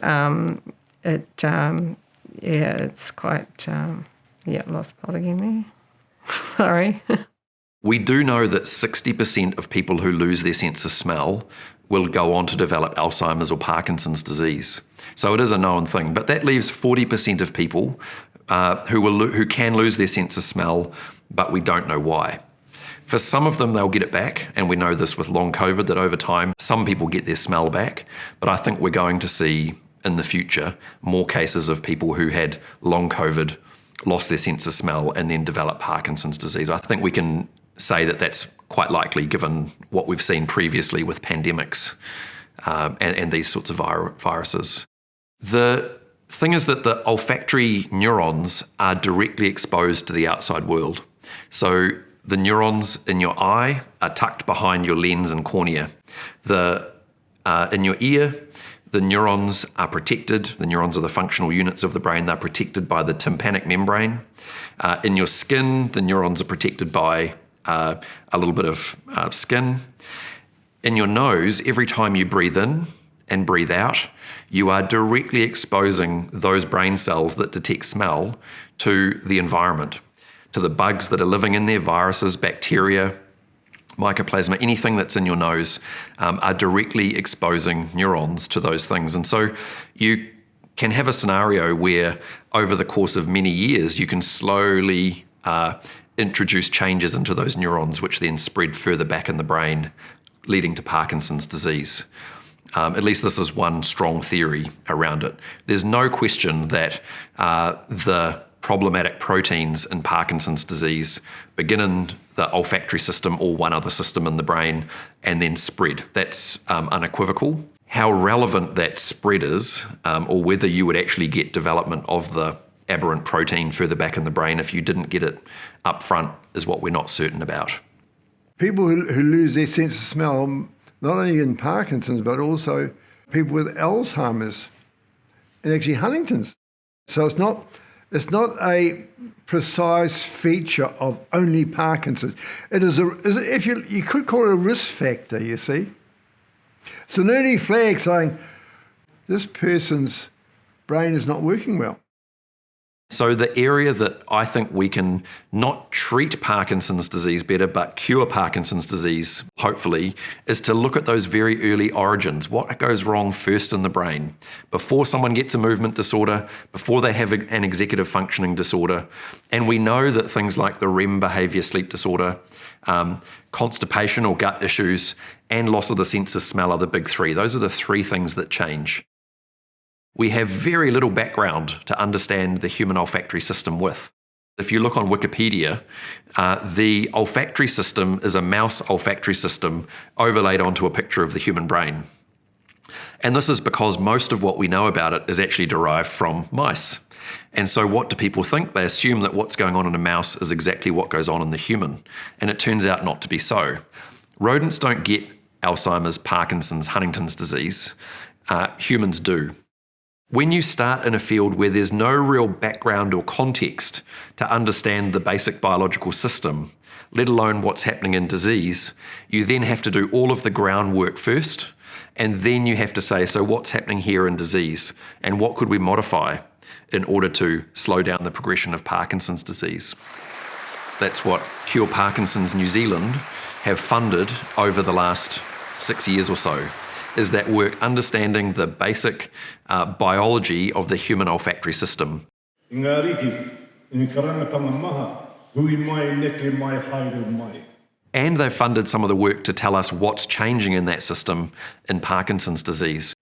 it's quite, lost plot again there. Sorry. We do know that 60% of people who lose their sense of smell will go on to develop Alzheimer's or Parkinson's disease. So it is a known thing, but that leaves 40% of people who can lose their sense of smell, but we don't know why. For some of them, they'll get it back, and we know this with long COVID, that over time, some people get their smell back, but I think we're going to see in the future more cases of people who had long COVID, lost their sense of smell, and then developed Parkinson's disease. I think we can say that that's quite likely given what we've seen previously with pandemics and these sorts of viruses. The thing is that the olfactory neurons are directly exposed to the outside world. So the neurons in your eye are tucked behind your lens and cornea. In your ear, the neurons are protected. The neurons are the functional units of the brain. They're protected by the tympanic membrane. In your skin, the neurons are protected by a little bit of skin. In your nose, every time you breathe in and breathe out, you are directly exposing those brain cells that detect smell to the environment, to the bugs that are living in there, viruses, bacteria, mycoplasma, anything that's in your nose are directly exposing neurons to those things. And so you can have a scenario where over the course of many years, you can slowly introduce changes into those neurons, which then spread further back in the brain, leading to Parkinson's disease. At least this is one strong theory around it. There's no question that the problematic proteins in Parkinson's disease begin in the olfactory system or one other system in the brain and then spread. That's unequivocal. How relevant that spread is, or whether you would actually get development of the aberrant protein further back in the brain if you didn't get it up front, is what we're not certain about. People who lose their sense of smell, not only in Parkinson's, but also people with Alzheimer's and actually Huntington's. So it's not a precise feature of only Parkinson's. It is if you could call it a risk factor, you see. It's an early flag saying this person's brain is not working well. So the area that I think we can not treat Parkinson's disease better, but cure Parkinson's disease, hopefully, is to look at those very early origins. What goes wrong first in the brain? Before someone gets a movement disorder, before they have an executive functioning disorder. And we know that things like the REM behaviour sleep disorder, constipation or gut issues, and loss of the sense of smell are the big three. Those are the three things that change. We have very little background to understand the human olfactory system with. If you look on Wikipedia, the olfactory system is a mouse olfactory system overlaid onto a picture of the human brain. And this is because most of what we know about it is actually derived from mice. And so what do people think? They assume that what's going on in a mouse is exactly what goes on in the human. And it turns out not to be so. Rodents don't get Alzheimer's, Parkinson's, Huntington's disease. Humans do. When you start in a field where there's no real background or context to understand the basic biological system, let alone what's happening in disease, you then have to do all of the groundwork first, and then you have to say, so what's happening here in disease, and what could we modify in order to slow down the progression of Parkinson's disease? That's what Cure Parkinson's New Zealand have funded over the last 6 years or so, is that work understanding the basic biology of the human olfactory system. And they've funded some of the work to tell us what's changing in that system in Parkinson's disease.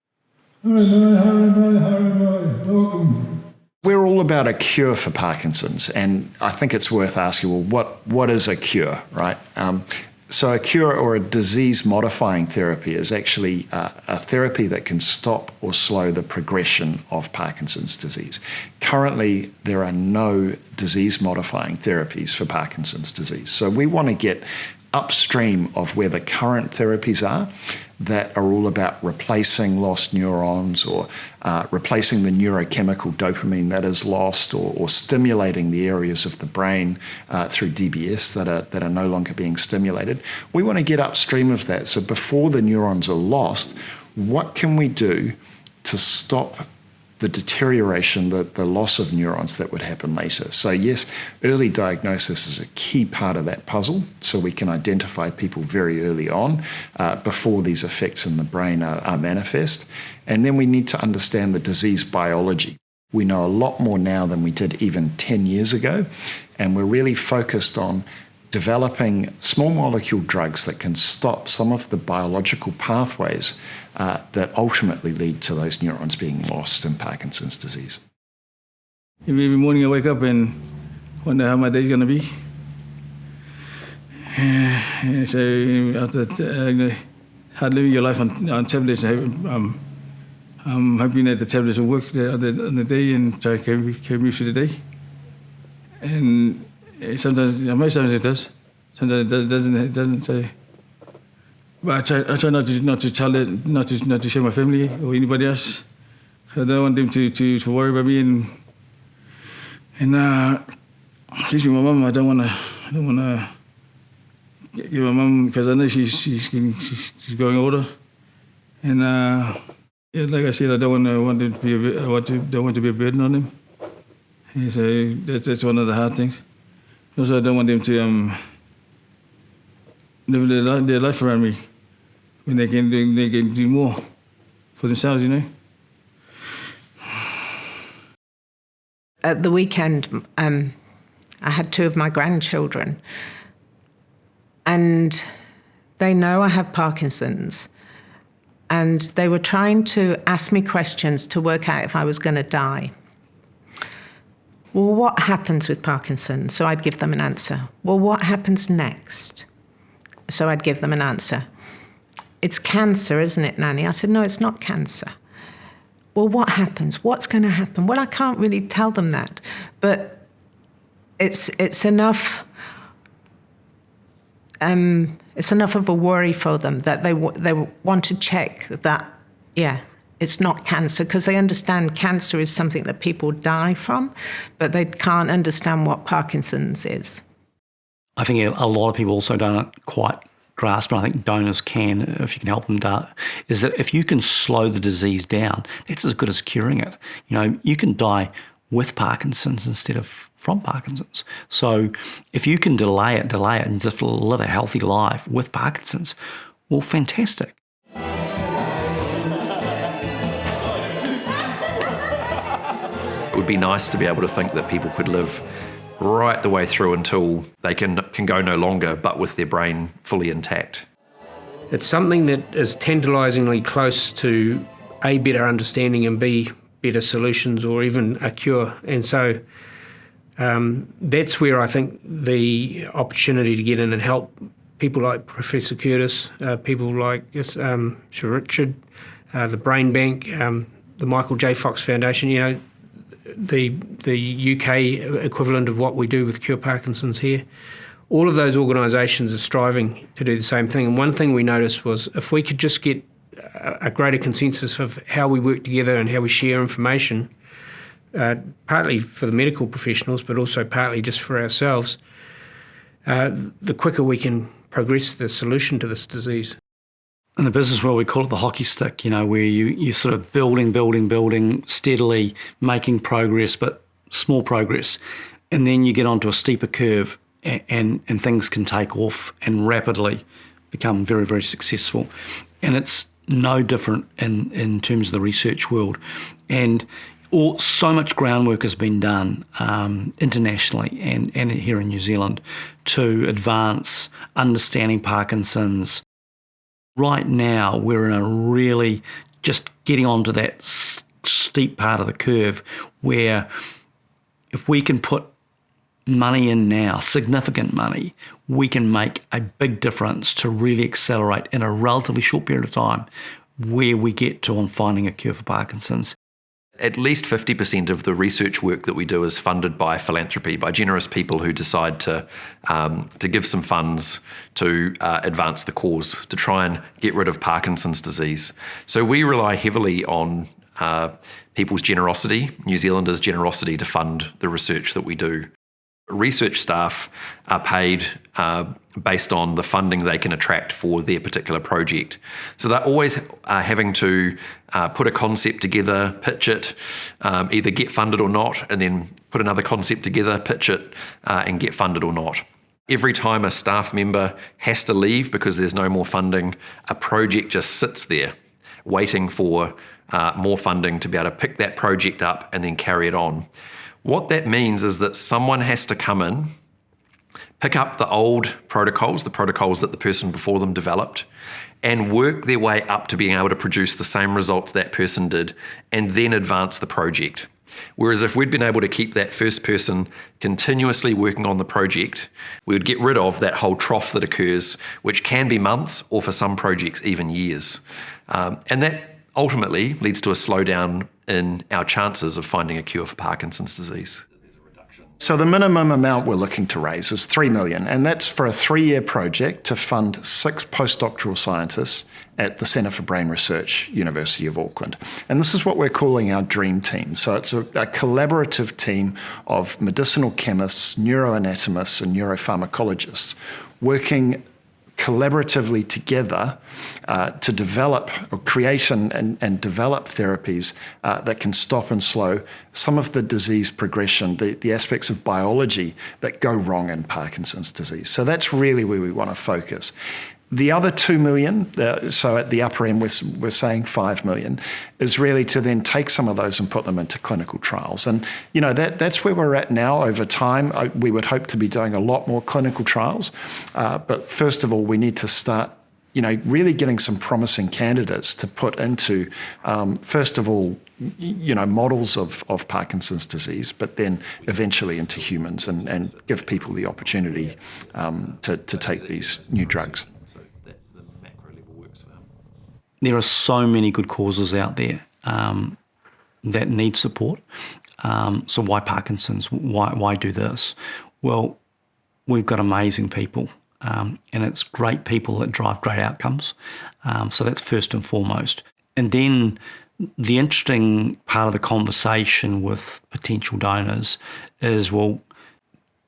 We're all about a cure for Parkinson's, and I think it's worth asking, well, what is a cure, right? So a cure or a disease-modifying therapy is actually a therapy that can stop or slow the progression of Parkinson's disease. Currently, there are no disease-modifying therapies for Parkinson's disease. So we want to get upstream of where the current therapies are that are all about replacing lost neurons or replacing the neurochemical dopamine that is lost or stimulating the areas of the brain through DBS that are no longer being stimulated. We want to get upstream of that. So before the neurons are lost, what can we do to stop the deterioration, the loss of neurons that would happen later? So yes, early diagnosis is a key part of that puzzle, so we can identify people very early on before these effects in the brain are manifest. And then we need to understand the disease biology. We know a lot more now than we did even 10 years ago, and we're really focused on developing small molecule drugs that can stop some of the biological pathways that ultimately lead to those neurons being lost in Parkinson's disease. Every morning I wake up and wonder how my day's going to be. So after hard living your life on tablets, I'm hoping that the tablets will work on the day and try to carry me through the day. And sometimes, most times it does. Sometimes it doesn't. So, but I try not to tell it, not to share my family or anybody else. I don't want them to worry about me and especially my mum. I don't want to give my mum, because I know she's growing older, and like I said, I don't want them to be don't want to be a burden on them. And so that's one of the hard things. Also, I don't want them to live their life around me when they can do more for themselves, you know. At the weekend, I had 2 of my grandchildren, and they know I have Parkinson's, and they were trying to ask me questions to work out if I was going to die. Well, what happens with Parkinson's? So I'd give them an answer. Well, what happens next? So I'd give them an answer. It's cancer, isn't it, Nanny? I said, no, it's not cancer. Well, what happens? What's going to happen? Well, I can't really tell them that, but it's enough. It's enough of a worry for them that they want to check that, yeah, it's not cancer, because they understand cancer is something that people die from, but they can't understand what Parkinson's is. I think a lot of people also don't quite grasp, and I think donors can, if you can help them, is that if you can slow the disease down, that's as good as curing it. You know, you can die with Parkinson's instead of from Parkinson's. So if you can delay it, and just live a healthy life with Parkinson's, well, fantastic. It would be nice to be able to think that people could live right the way through until they can go no longer, but with their brain fully intact. It's something that is tantalisingly close to A, better understanding, and B, better solutions, or even a cure. And so that's where I think the opportunity to get in and help people like Professor Curtis, people like Sir Richard, the Brain Bank, the Michael J. Fox Foundation, the UK equivalent of what we do with Cure Parkinson's here. All of those organisations are striving to do the same thing. And one thing we noticed was if we could just get a greater consensus of how we work together and how we share information, partly for the medical professionals, but also partly just for ourselves, the quicker we can progress the solution to this disease. In the business world, we call it the hockey stick, where you're sort of building, steadily making progress, but small progress. And then you get onto a steeper curve and things can take off and rapidly become very, very successful. And it's no different in terms of the research world. And so much groundwork has been done internationally and here in New Zealand to advance understanding Parkinson's. Right now, we're in a really just getting onto that steep part of the curve where if we can put money in now, significant money, we can make a big difference to really accelerate in a relatively short period of time where we get to on finding a cure for Parkinson's. At least 50% of the research work that we do is funded by philanthropy, by generous people who decide to give some funds to advance the cause, to try and get rid of Parkinson's disease. So we rely heavily on people's generosity, New Zealanders' generosity to fund the research that we do. Research staff are paid based on the funding they can attract for their particular project. So they're always having to put a concept together, pitch it, either get funded or not, and then put another concept together, pitch it, and get funded or not. Every time a staff member has to leave because there's no more funding, a project just sits there waiting for more funding to be able to pick that project up and then carry it on. What that means is that someone has to come in, pick up the old protocols, the protocols that the person before them developed, and work their way up to being able to produce the same results that person did, and then advance the project. Whereas if we'd been able to keep that first person continuously working on the project, we would get rid of that whole trough that occurs, which can be months, or for some projects, even years. And that ultimately leads to a slowdown in our chances of finding a cure for Parkinson's disease. So the minimum amount we're looking to raise is $3 million, and that's for a 3-year project to fund 6 postdoctoral scientists at the Centre for Brain Research, University of Auckland. And this is what we're calling our dream team. So it's a collaborative team of medicinal chemists, neuroanatomists, and neuropharmacologists working collaboratively together to develop or create and develop therapies that can stop and slow some of the disease progression, the aspects of biology that go wrong in Parkinson's disease. So that's really where we want to focus. The other $2 million, so at the upper end we're saying $5 million, is really to then take some of those and put them into clinical trials. And that's where we're at now. Over time, we would hope to be doing a lot more clinical trials. But first of all, we need to start really getting some promising candidates to put into, first of all, models of Parkinson's disease, but then eventually into humans and give people the opportunity to take these new drugs. There are so many good causes out there that need support. So why Parkinson's? Why do this? Well, we've got amazing people, and it's great people that drive great outcomes. So that's first and foremost. And then the interesting part of the conversation with potential donors is, well,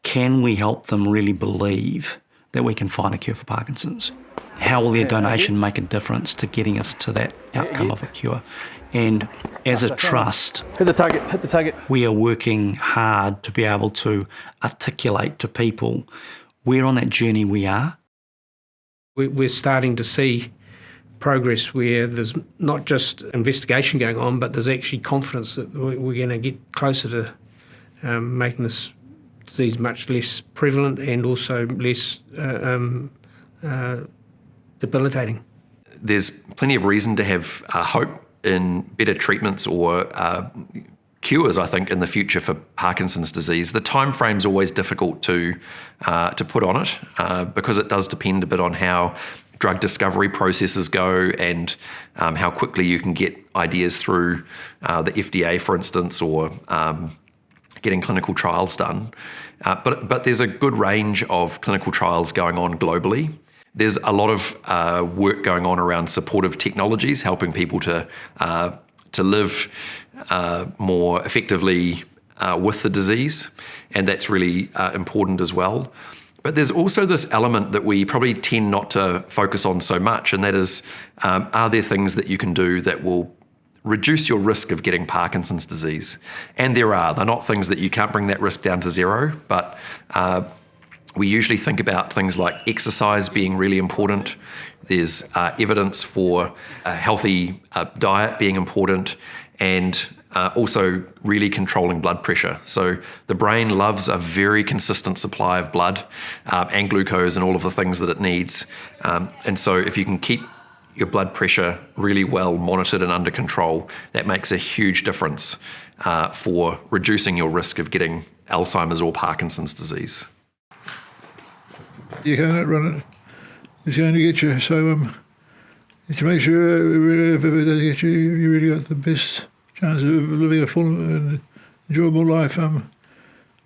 can we help them really believe that we can find a cure for Parkinson's? How will their donation make a difference to getting us to that outcome of a cure? And as a trust, hit the target. We are working hard to be able to articulate to people where on that journey we are. We're starting to see progress where there's not just investigation going on, but there's actually confidence that we're going to get closer to making this disease much less prevalent and also less debilitating. There's plenty of reason to have hope in better treatments or cures, I think, in the future for Parkinson's disease. The time frame's always difficult to put on it because it does depend a bit on how drug discovery processes go and how quickly you can get ideas through the FDA, for instance, or getting clinical trials done. But there's a good range of clinical trials going on globally. There's a lot of work going on around supportive technologies, helping people to live more effectively with the disease, and that's really important as well. But there's also this element that we probably tend not to focus on so much, and that is, are there things that you can do that will reduce your risk of getting Parkinson's disease? And there are. They're not things that you can't bring that risk down to zero, but we usually think about things like exercise being really important. There's evidence for a healthy diet being important, and also really controlling blood pressure. So the brain loves a very consistent supply of blood and glucose and all of the things that it needs. And so if you can keep your blood pressure really well monitored and under control, that makes a huge difference for reducing your risk of getting Alzheimer's or Parkinson's disease. You can't outrun it. It's going to get you. So to make sure if it does get you, you really got the best chance of living a full and enjoyable life.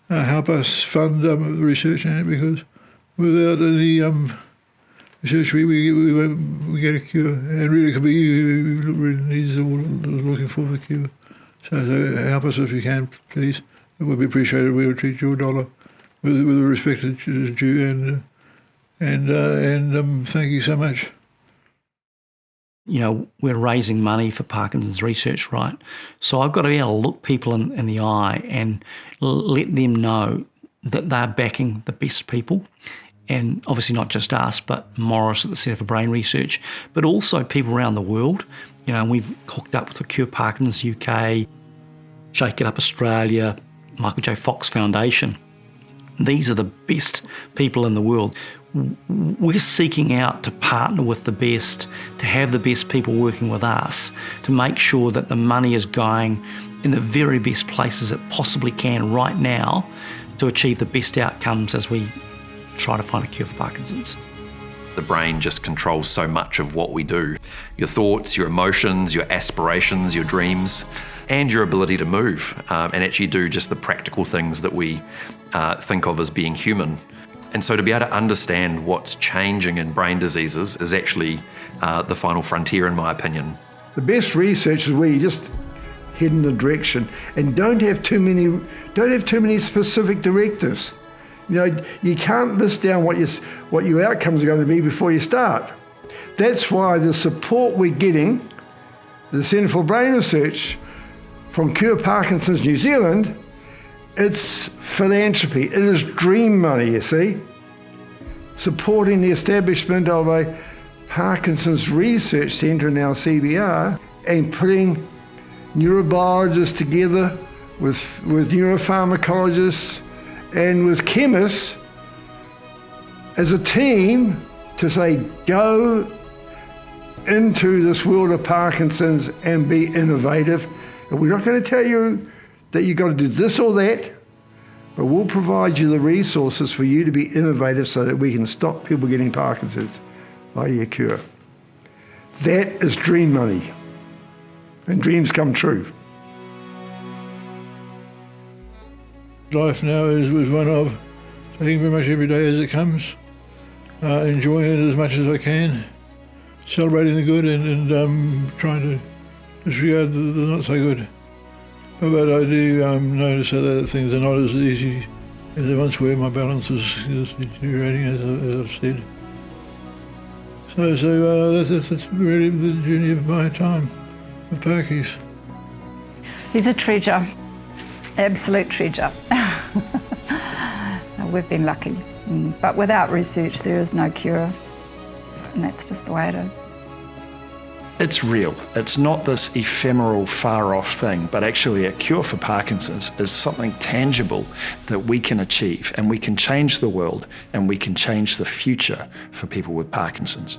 Help us fund research in it, because without any research we won't get a cure. And really it could be you who really needs looking for the cure. So help us if you can, please. It would be appreciated. We will treat your dollar with the respect that is due, and thank you so much. You know, we're raising money for Parkinson's research, right? So I've got to be able to look people in the eye and let them know that they're backing the best people. And obviously not just us, but Morris at the Centre for Brain Research, but also people around the world. You know, we've hooked up with the Cure Parkinson's UK, Shake It Up Australia, Michael J. Fox Foundation. These are the best people in the world. We're seeking out to partner with the best, to have the best people working with us, to make sure that the money is going in the very best places it possibly can right now to achieve the best outcomes as we try to find a cure for Parkinson's. The brain just controls so much of what we do. Your thoughts, your emotions, your aspirations, your dreams, and your ability to move and actually do just the practical things that we think of as being human. And so to be able to understand what's changing in brain diseases is actually the final frontier, in my opinion. The best research is where you just head in a direction and don't have too many specific directives. You know, you can't list down what your outcomes are going to be before you start. That's why the support we're getting, the Centre for Brain Research from Cure Parkinson's New Zealand, it's philanthropy. It is dream money, you see, supporting the establishment of a Parkinson's Research Centre in our CBR and putting neurobiologists together with neuropharmacologists and with chemists as a team to say, go into this world of Parkinson's and be innovative. And we're not going to tell you that you've got to do this or that, but we'll provide you the resources for you to be innovative so that we can stop people getting Parkinson's by your cure. That is dream money, and dreams come true. Life now is one of taking very much every day as it comes, enjoying it as much as I can, celebrating the good and trying to disregard the not so good. But I do notice that things are not as easy as they once were. My balance is deteriorating, as I've said. So that's really the journey of my time with Parkies. He's a treasure, absolute treasure. We've been lucky, but without research there is no cure, and that's just the way it is. It's real. It's not this ephemeral, far-off thing, but actually a cure for Parkinson's is something tangible that we can achieve, and we can change the world, and we can change the future for people with Parkinson's.